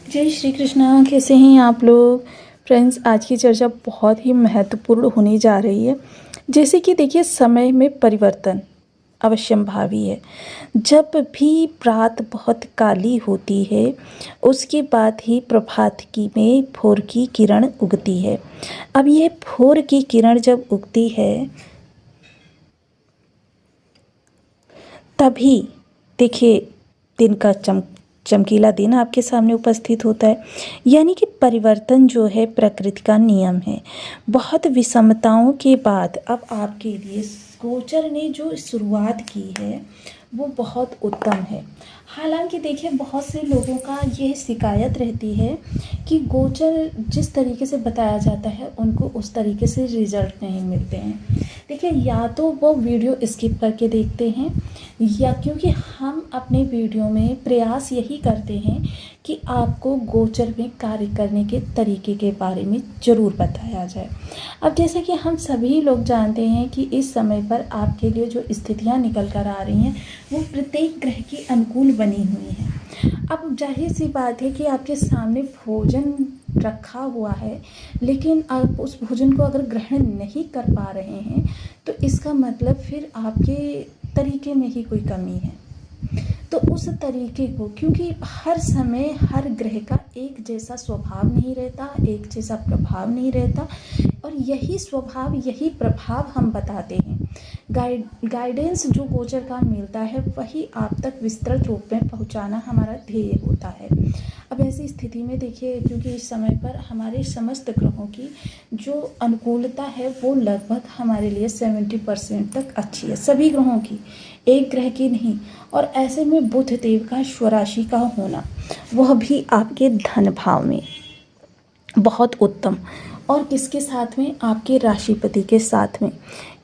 जय श्री कृष्णा। कैसे हैं आप लोग फ्रेंड्स। आज की चर्चा बहुत ही महत्वपूर्ण होने जा रही है। जैसे कि देखिए, समय में परिवर्तन अवश्यंभावी है। जब भी रात बहुत काली होती है उसके बाद ही प्रभात की में भोर की किरण उगती है। अब यह भोर की किरण जब उगती है तभी देखिए दिन का चमकीला दिन आपके सामने उपस्थित होता है। यानी कि परिवर्तन जो है प्रकृति का नियम है। बहुत विषमताओं के बाद अब आपके लिए गोचर ने जो शुरुआत की है वो बहुत उत्तम है। हालांकि देखिए, बहुत से लोगों का यह शिकायत रहती है कि गोचर जिस तरीके से बताया जाता है उनको उस तरीके से रिजल्ट नहीं मिलते हैं। देखिए, या तो वो वीडियो स्किप करके देखते हैं, या क्योंकि हम अपने वीडियो में प्रयास यही करते हैं कि आपको गोचर में कार्य करने के तरीके के बारे में ज़रूर बताया जाए। अब जैसे कि हम सभी लोग जानते हैं कि इस समय पर आपके लिए जो स्थितियां निकल कर आ रही हैं वो प्रत्येक ग्रह के अनुकूल बनी हुई हैं। अब जाहिर सी बात है कि आपके सामने भोजन रखा हुआ है, लेकिन आप उस भोजन को अगर ग्रहण नहीं कर पा रहे हैं तो इसका मतलब फिर आपके तरीके में ही कोई कमी है। तो उस तरीके को, क्योंकि हर समय हर ग्रह का एक जैसा स्वभाव नहीं रहता, एक जैसा प्रभाव नहीं रहता, और यही स्वभाव यही प्रभाव हम बताते हैं। गाइडेंस जो गोचर का मिलता है वही आप तक विस्तृत रूप में पहुंचाना हमारा ध्येय होता है। अब ऐसी स्थिति में देखिए, क्योंकि इस समय पर हमारे समस्त ग्रहों की जो अनुकूलता है वो लगभग हमारे लिए 70% तक अच्छी है, सभी ग्रहों की, एक ग्रह की नहीं। और ऐसे में बुध देव का स्वराशि का होना, वह भी आपके धन भाव में बहुत उत्तम, और किसके साथ में, आपके राशिपति के साथ में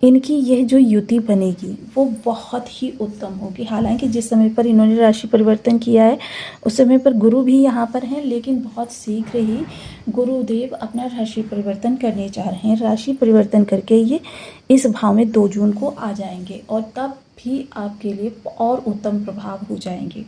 इनकी यह जो युति बनेगी वो बहुत ही उत्तम होगी। हालांकि जिस समय पर इन्होंने राशि परिवर्तन किया है उस समय पर गुरु भी यहाँ पर हैं, लेकिन बहुत शीघ्र ही गुरुदेव अपना राशि परिवर्तन करने जा रहे हैं। राशि परिवर्तन करके ये इस भाव में 2 जून को आ जाएंगे और तब भी आपके लिए और उत्तम प्रभाव हो जाएंगे।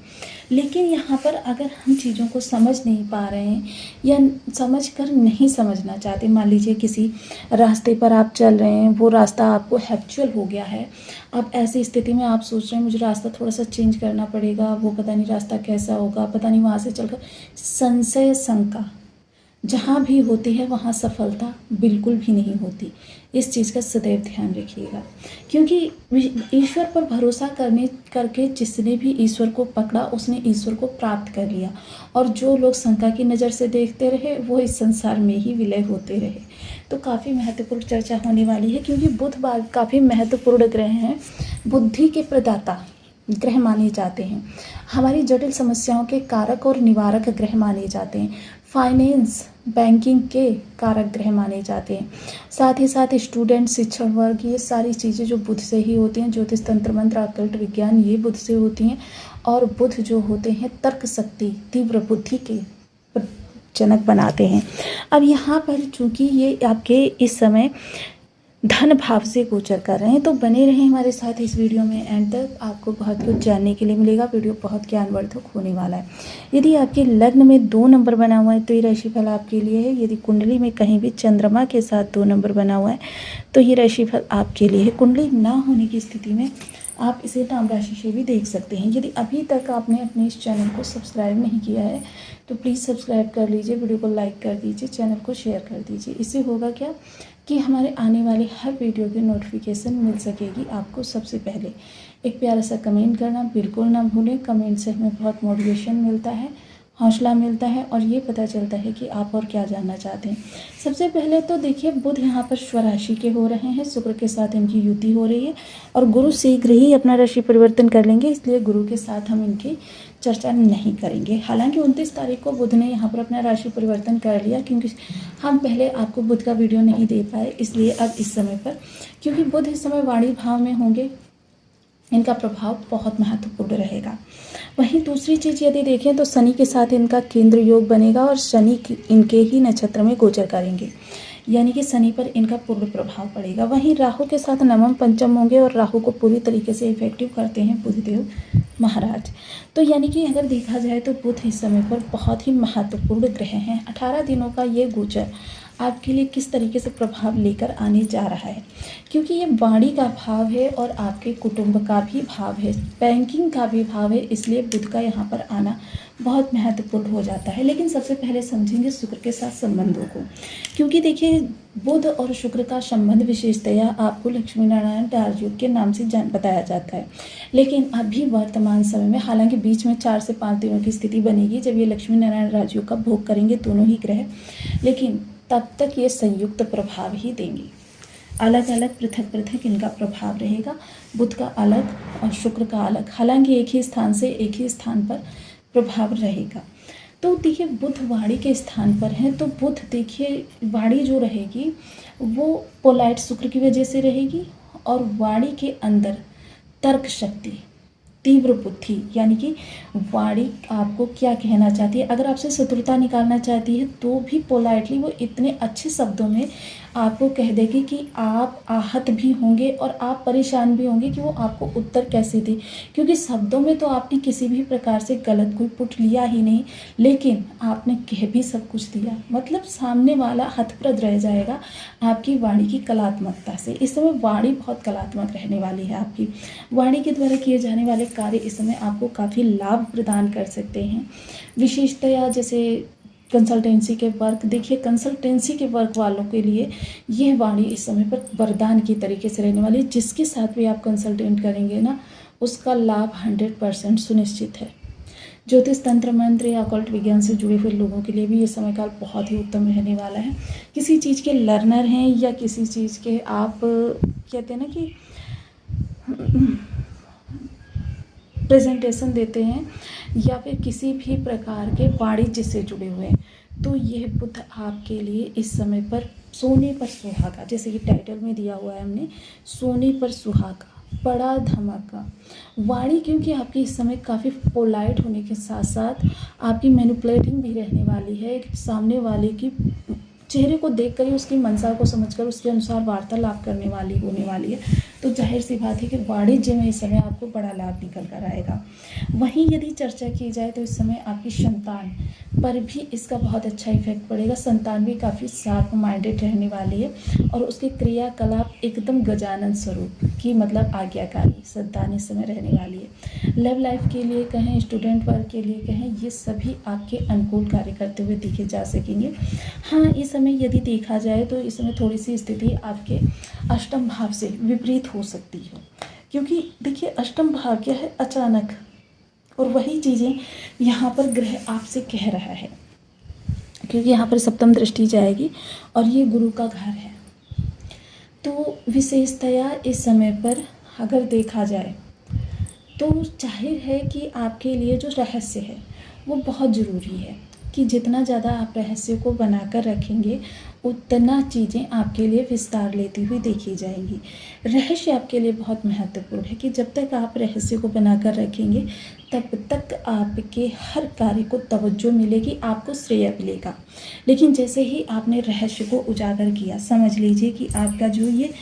लेकिन यहाँ पर अगर हम चीज़ों को समझ नहीं पा रहे हैं या समझ कर नहीं समझना चाहते, मान लीजिए किसी रास्ते पर आप चल रहे हैं, वो रास्ता आपको हैबिचुअल हो गया है। अब ऐसी स्थिति में आप सोच रहे हैं मुझे रास्ता थोड़ा सा चेंज करना पड़ेगा, वो पता नहीं रास्ता कैसा होगा, पता नहीं वहाँ से चलकर संशय शंका जहाँ भी होती है वहाँ सफलता बिल्कुल भी नहीं होती। इस चीज़ का सदैव ध्यान रखिएगा, क्योंकि ईश्वर पर भरोसा करके जिसने भी ईश्वर को पकड़ा उसने ईश्वर को प्राप्त कर लिया, और जो लोग शंका की नज़र से देखते रहे वो इस संसार में ही विलय होते रहे। तो काफ़ी महत्वपूर्ण चर्चा होने वाली है, क्योंकि बुध काफ़ी महत्वपूर्ण ग्रह हैं, बुद्धि के प्रदाता ग्रह माने जाते हैं, हमारी जटिल समस्याओं के कारक और निवारक ग्रह माने जाते हैं, फाइनेंस बैंकिंग के कारक ग्रह माने जाते हैं। साथ ही साथ स्टूडेंट, शिक्षण वर्ग, ये सारी चीज़ें जो बुध से ही होती हैं। ज्योतिष, तंत्र मंत्र, अकल्ट विज्ञान, ये बुध से होती हैं। और बुध जो होते हैं तर्क शक्ति, तीव्र बुद्धि के जनक बनाते हैं। अब यहाँ पर चूंकि ये आपके इस समय धन भाव से गोचर कर रहे हैं, तो बने रहें हमारे साथ इस वीडियो में एंड तक, आपको बहुत कुछ जानने के लिए मिलेगा। वीडियो बहुत ज्ञानवर्धक होने वाला है। यदि आपके लग्न में 2 नंबर बना हुआ है तो ये राशिफल आपके लिए है। यदि कुंडली में कहीं भी चंद्रमा के साथ 2 नंबर बना हुआ है तो ये राशिफल आपके लिए है। कुंडली ना होने की स्थिति में आप इसे नाम राशि से भी देख सकते हैं। यदि अभी तक आपने अपने इस चैनल को सब्सक्राइब नहीं किया है तो प्लीज़ सब्सक्राइब कर लीजिए, वीडियो को लाइक कर दीजिए, चैनल को शेयर कर दीजिए। इससे होगा क्या कि हमारे आने वाले हर वीडियो की नोटिफिकेशन मिल सकेगी आपको सबसे पहले। एक प्यारा सा कमेंट करना बिल्कुल ना भूलें। कमेंट से हमें बहुत मोटिवेशन मिलता है, हौसला मिलता है, और ये पता चलता है कि आप और क्या जानना चाहते हैं। सबसे पहले तो देखिए, बुध यहाँ पर स्वराशि के हो रहे हैं, शुक्र के साथ इनकी युति हो रही है, और गुरु शीघ्र ही अपना राशि परिवर्तन कर लेंगे, इसलिए गुरु के साथ हम इनकी चर्चा नहीं करेंगे। हालांकि 29 तारीख को बुध ने यहाँ पर अपना राशि परिवर्तन कर लिया, क्योंकि हम पहले आपको बुध का वीडियो नहीं दे पाए, इसलिए अब इस समय पर, क्योंकि बुध इस समय वाणी भाव में होंगे, इनका प्रभाव बहुत महत्वपूर्ण रहेगा। वहीं दूसरी चीज़ यदि देखें तो शनि के साथ इनका केंद्र योग बनेगा, और शनि इनके ही नक्षत्र में गोचर करेंगे। यानी कि शनि पर इनका पूर्ण प्रभाव पड़ेगा। वहीं राहु के साथ नवम पंचम होंगे और राहु को पूरी तरीके से इफेक्टिव करते हैं बुधदेव महाराज। तो यानी कि अगर देखा जाए तो बुध इस समय पर बहुत ही महत्वपूर्ण ग्रह हैं। 18 दिनों का ये गोचर आपके लिए किस तरीके से प्रभाव लेकर आने जा रहा है, क्योंकि ये वाणी का भाव है और आपके कुटुंब का भी भाव है, बैंकिंग का भी भाव है, इसलिए बुध का यहाँ पर आना बहुत महत्वपूर्ण हो जाता है। लेकिन सबसे पहले समझेंगे शुक्र के साथ संबंधों को, क्योंकि देखिए बुध और शुक्र का संबंध विशेषतया आपको लक्ष्मी नारायण राजयोग के नाम से बताया जाता है। लेकिन अभी वर्तमान समय में, हालांकि बीच में 4 से 5 दिनों की स्थिति बनेगी जब ये लक्ष्मी नारायण राजयोग का भोग करेंगे दोनों ही ग्रह, लेकिन तब तक ये संयुक्त प्रभाव ही देंगे। अलग अलग पृथक पृथक इनका प्रभाव रहेगा, बुध का अलग और शुक्र का अलग, हालांकि एक ही स्थान से एक ही स्थान पर प्रभाव रहेगा। तो देखिए बुध वाणी के स्थान पर है, तो बुध देखिए वाणी जो रहेगी वो पोलाइट शुक्र की वजह से रहेगी, और वाणी के अंदर तर्क शक्ति, तीव्र बुद्धि, यानी कि वाणी आपको क्या कहना चाहती है, अगर आपसे शत्रुता निकालना चाहती है तो भी पोलाइटली वो इतने अच्छे शब्दों में आपको कह देगी कि आप आहत भी होंगे और आप परेशान भी होंगे कि वो आपको उत्तर कैसे दे, क्योंकि शब्दों में तो आपने किसी भी प्रकार से गलत कोई पुट लिया ही नहीं, लेकिन आपने कह भी सब कुछ दिया, मतलब सामने वाला हतप्रद रह जाएगा आपकी वाणी की कलात्मकता से। इस समय वाणी बहुत कलात्मक रहने वाली है। आपकी वाणी के द्वारा किए जाने वाले कार्य इस समय आपको काफ़ी लाभ प्रदान कर सकते हैं। विशेषतया जैसे कंसल्टेंसी के वर्क, देखिए कंसल्टेंसी के वर्क वालों के लिए यह वाणी इस समय पर वरदान की तरीके से रहने वाली है। जिसके साथ भी आप कंसल्टेंट करेंगे ना, उसका लाभ 100% सुनिश्चित है। ज्योतिष तंत्र मंत्र या ऑकल्ट विज्ञान से जुड़े हुए लोगों के लिए भी ये समय काल बहुत ही उत्तम रहने वाला है। किसी चीज़ के लर्नर हैं या किसी चीज़ के आप कहते हैं ना कि प्रेजेंटेशन देते हैं, या फिर किसी भी प्रकार के वाणिज्य से जुड़े हुए हैं, तो यह बुध आपके लिए इस समय पर सोने पर सुहागा, जैसे कि टाइटल में दिया हुआ है हमने, सोने पर सुहागा, बड़ा धमाका वाणी, क्योंकि आपकी इस समय काफ़ी पोलाइट होने के साथ साथ आपकी मैनिपुलेटिंग भी रहने वाली है। सामने वाले की चेहरे को देखकर ही उसकी मंशा को समझकर उसके अनुसार वार्तालाप करने वाली होने वाली है। तो जाहिर सी बात है कि वाणिज्य में इस समय आपको बड़ा लाभ निकल कर आएगा। वहीं यदि चर्चा की जाए तो इस समय आपकी संतान पर भी इसका बहुत अच्छा इफेक्ट पड़ेगा। संतान भी काफ़ी शार्प माइंडेड रहने वाली है और उसके क्रियाकलाप एकदम गजानन स्वरूप की, मतलब आज्ञाकारी संतान इस समय रहने वाली है। लव लाइफ के लिए कहें, स्टूडेंट वर्क के लिए कहें, ये सभी आपके अनुकूल कार्य करते हुए देखे जा सकेंगे। हाँ, इस समय यदि देखा जाए तो इस समय थोड़ी सी स्थिति आपके अष्टम भाव से विपरीत हो सकती है, क्योंकि देखिए अष्टम भाव क्या है, अचानक, और वही चीज़ें यहाँ पर ग्रह आपसे कह रहा है, क्योंकि यहाँ पर सप्तम दृष्टि जाएगी और ये गुरु का घर है। तो विशेषतया इस समय पर अगर देखा जाए तो जाहिर है कि आपके लिए जो रहस्य है वो बहुत ज़रूरी है, कि जितना ज़्यादा आप रहस्य को बनाकर रखेंगे उतना चीज़ें आपके लिए विस्तार लेती हुई देखी जाएंगी। रहस्य आपके लिए बहुत महत्वपूर्ण है कि जब तक आप रहस्य को बनाकर रखेंगे तब तक आपके हर कार्य को तवज्जो मिलेगी, आपको श्रेय मिलेगा। लेकिन जैसे ही आपने रहस्य को उजागर किया, समझ लीजिए कि आपका जो ये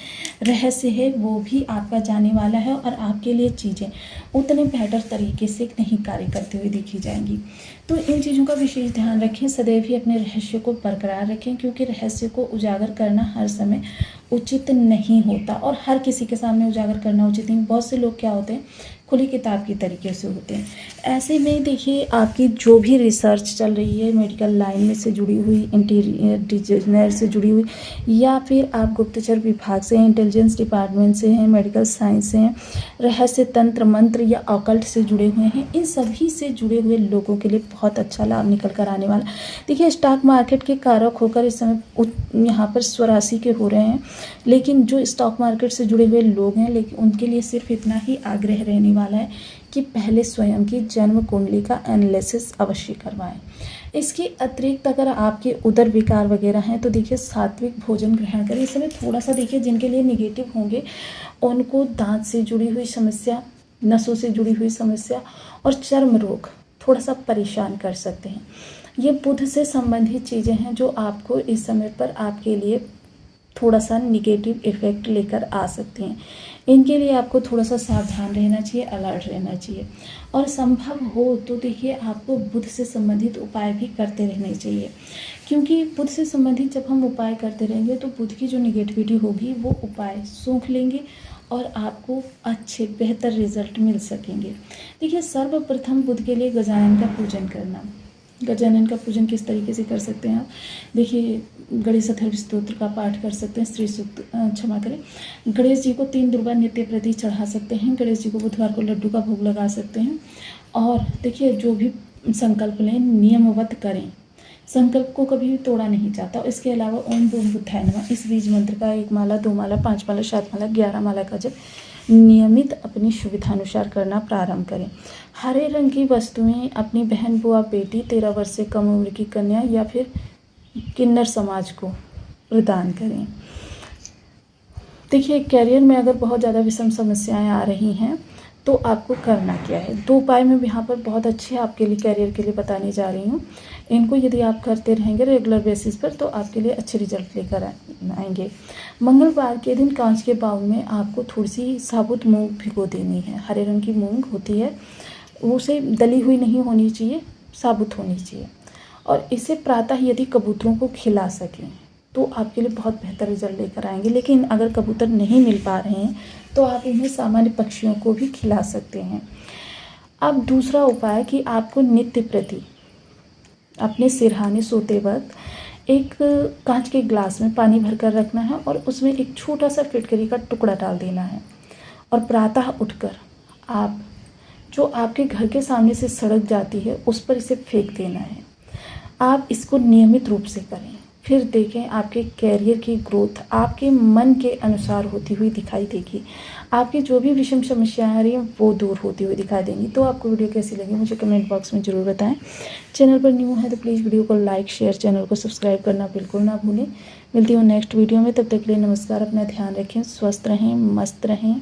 रहस्य है वो भी आपका जाने वाला है और आपके लिए चीज़ें उतने बेहतर तरीके से नहीं कार्य करते हुए देखी जाएंगी। तो इन चीज़ों का विशेष ध्यान रखें, सदैव ही अपने रहस्य को बरकरार रखें, क्योंकि रहस्य को उजागर करना हर समय उचित नहीं होता और हर किसी के सामने उजागर करना उचित नहीं। बहुत से लोग क्या होते हैं, खुली किताब की तरीके से होते हैं। ऐसे में देखिए आपकी जो भी रिसर्च चल रही है, मेडिकल लाइन में से जुड़ी हुई, इंटीरियर डिजाइनर से जुड़ी हुई, या फिर आप गुप्तचर विभाग से हैं, इंटेलिजेंस डिपार्टमेंट से हैं, मेडिकल साइंस से हैं, रहस्य तंत्र मंत्र या ऑकल्ट से जुड़े हुए हैं, इन सभी से जुड़े हुए लोगों के लिए बहुत अच्छा लाभ निकल कर आने वाला। देखिए स्टॉक मार्केट के कारक होकर इस समय यहाँ पर स्वराशि के हो रहे हैं, लेकिन जो स्टॉक मार्केट से जुड़े हुए लोग हैं, लेकिन उनके लिए सिर्फ इतना ही आग्रह रहने वाला है कि पहले स्वयं की जन्म कुंडली का एनालिसिस अवश्य करवाएं। इसके अतिरिक्त अगर आपके उदर विकार वगैरह हैं तो देखिए सात्विक भोजन ग्रहण करें। इस समय थोड़ा सा देखिए जिनके लिए निगेटिव होंगे उनको दांत से जुड़ी हुई समस्या, नसों से जुड़ी हुई समस्या और चर्म रोग थोड़ा सा परेशान कर सकते हैं। ये बुध से संबंधित चीज़ें हैं जो आपको इस समय पर आपके लिए थोड़ा सा निगेटिव इफ़ेक्ट लेकर आ सकते हैं। इनके लिए आपको थोड़ा सा सावधान रहना चाहिए, अलर्ट रहना चाहिए। और संभव हो तो देखिए आपको बुध से संबंधित उपाय भी करते रहने चाहिए, क्योंकि बुध से संबंधित जब हम उपाय करते रहेंगे तो बुध की जो निगेटिविटी होगी वो उपाय सूंघ लेंगे और आपको अच्छे बेहतर रिजल्ट मिल सकेंगे। देखिए सर्वप्रथम बुध के लिए गजानन का पूजन करना। गजानन का पूजन किस तरीके से कर सकते हैं आप? देखिए गणेश अथर्व स्तोत्र का पाठ कर सकते हैं, श्री सूक्त क्षमा करें, गणेश जी को 3 दुर्वा नित्य प्रति चढ़ा सकते हैं, गणेश जी को बुधवार को लड्डू का भोग लगा सकते हैं। और देखिए जो भी संकल्प लें नियमवत करें, संकल्प को कभी भी तोड़ा नहीं जाता। इसके अलावा ओम बूम बुद्धाय नमः इस बीज मंत्र का 1 माला 2 माला 5 माला 7 माला 11 माला का जब नियमित अपनी सुविधानुसार करना प्रारंभ करें। हरे रंग की वस्तुएं अपनी बहन बुआ बेटी 13 वर्ष से कम उम्र की कन्या या फिर किन्नर समाज को प्रदान करें। देखिए कैरियर में अगर बहुत ज़्यादा विषम समस्याएं आ रही हैं तो आपको करना क्या है। 2 उपाय मैं यहाँ पर बहुत अच्छे आपके लिए कैरियर के लिए बताने जा रही हूँ। इनको यदि आप करते रहेंगे रेगुलर बेसिस पर तो आपके लिए अच्छे रिजल्ट लेकर आएंगे। मंगलवार के दिन कांच के बाउल में आपको थोड़ी सी साबुत मूंग भिगो देनी है। हरे रंग की मूंग होती है, उसे दली हुई नहीं होनी चाहिए, साबुत होनी चाहिए। और इसे प्रातः यदि कबूतरों को खिला सकें तो आपके लिए बहुत बेहतर रिजल्ट लेकर आएंगे। लेकिन अगर कबूतर नहीं मिल पा रहे हैं तो आप इन्हें सामान्य पक्षियों को भी खिला सकते हैं। अब दूसरा उपाय कि आपको नित्य प्रति अपने सिरहाने सोते वक्त एक कांच के ग्लास में पानी भरकर रखना है और उसमें एक छोटा सा फिटकरी का टुकड़ा डाल देना है। और प्रातः उठकर आप जो आपके घर के सामने से सड़क जाती है उस पर इसे फेंक देना है। आप इसको नियमित रूप से करें, फिर देखें आपके कैरियर की ग्रोथ आपके मन के अनुसार होती हुई दिखाई देगी। आपकी जो भी विषम समस्याएं आ रही हैं वो दूर होती हुई दिखाई देंगी। तो आपको वीडियो कैसी लगी मुझे कमेंट बॉक्स में ज़रूर बताएं। चैनल पर न्यू है तो प्लीज़ वीडियो को लाइक शेयर, चैनल को सब्सक्राइब करना बिल्कुल ना भूलें। मिलती हूँ नेक्स्ट वीडियो में, तब तक के लिए नमस्कार। अपना ध्यान रखें, स्वस्थ रहें, मस्त रहें।